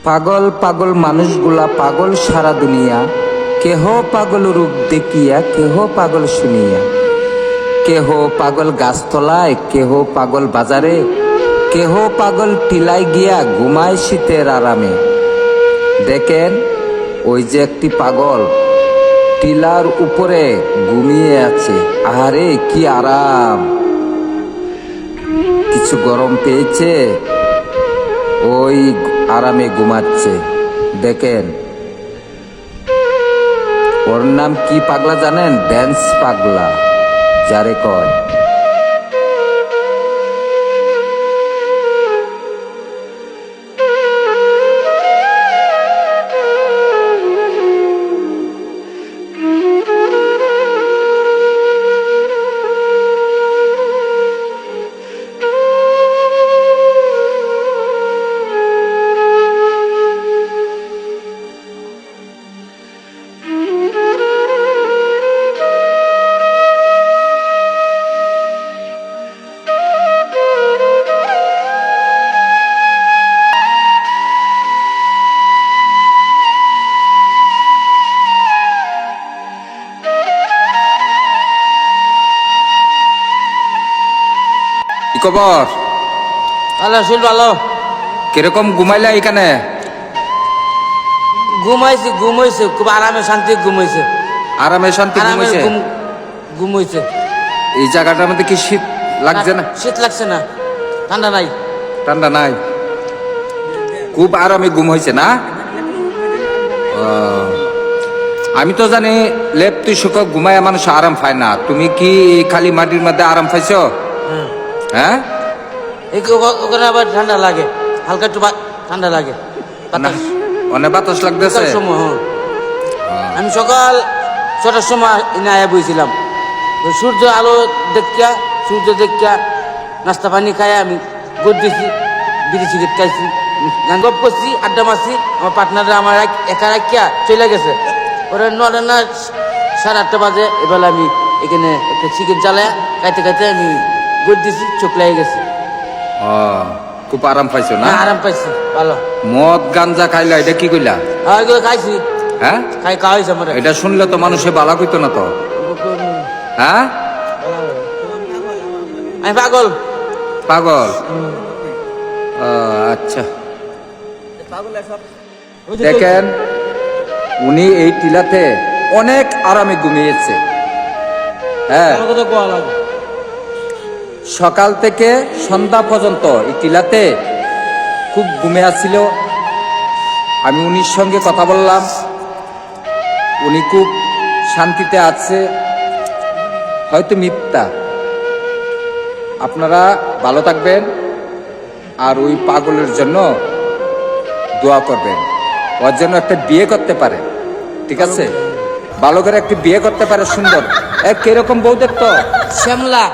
পাগল পাগল মানুষগুলা পাগল সারা দুনিয়া, কেহ পাগল রূপ দেখিয়া কেহ পাগল শুনিয়া। কেহ পাগল গাছতলায়, কেহ পাগল বাজারে, কেহ পাগল টিলায় গিয়া ঘুমায় শীতের আরামে। দেখেন ওই যে একটি পাগল টিলার উপরে ঘুমিয়ে আছে। আরে কি আরাম! কিছু গরম পেয়েছে, ওই আরামে ঘুমাচ্ছে। দেখেন ওর নাম কি পাগলা জানেন? ড্যান্স পাগলা যারে কয়। কি খবর? ভালো শুন ভালো। কিরকম ঘুমাইলা এখানে? ঘুমাইছে খুব আরামে শান্তি ঘুমাইছে। আরামে শান্তি ঘুমাইছে? ঘুমাইছে। এই জায়গাটার মধ্যে কি শীত লাগছে না? শীত লাগছে না, ঠান্ডা নাই। ঠান্ডা নাই, খুব আরামে ঘুম হয়েছে না? আমি তো জানি লেপ তুই সুখ ঘুমায় মানুষ আরাম পায় না। তুমি কি খালি মাটির মধ্যে আরাম পাইছো? হ্যাঁ, ওখানে আবার ঠান্ডা লাগে, হালকা একটু ঠান্ডা লাগে। অনেক বাতাস লাগতেছে। আমি সকাল 6টার সময় আয়া বইছিলাম। সূর্য আলো দেখিয়া, সূর্য দেখিয়া নাস্তা পানি খাই আমি গোদ দিয়েছি, বিড়ি সিগারেট খাইছি, গান গপ করছি, আড্ডা মারছি। আমার পার্টনাররা আমার একা রাখিয়া চলে গেছে। ওরা 9টা না 8:30 বাজে এবেলা আমি এখানে একটা সিগারেট জ্বালায় খাইতে খাইতে আমি গোদ দিয়েছি, চোখ লেগে গেছে। খুব আরাম পাইছো না? আরাম পাইছি, ভালো। মদ গাঞ্জা খাইলা, এটা কি কইলা? এগুলো খাইছি। হ্যাঁ, খাওয়াইছে আমার। এটা শুনলে তো মানুষে বালা কইতো না তো। হ্যাঁ, আমি পাগল। পাগল? আচ্ছা, দেখেন উনি এই টিলাতে অনেক আরামে ঘুমিয়েছে। হ্যাঁ, সকাল থেকে সন্ধ্যা পর্যন্ত এই টিলাতে খুব ঘুমে আসছিল। আমি উনির সঙ্গে কথা বললাম, উনি খুব শান্তিতে আছে। হয়তো মিথ্যা। আপনারা ভালো থাকবেন আর ওই পাগলের জন্য দোয়া করবেন, ওর জন্য একটা বিয়ে করতে পারে। ঠিক আছে, ভালো করে একটা বিয়ে করতে পারে, সুন্দর। কিরকম বউ দেখতো? শ্যামলা,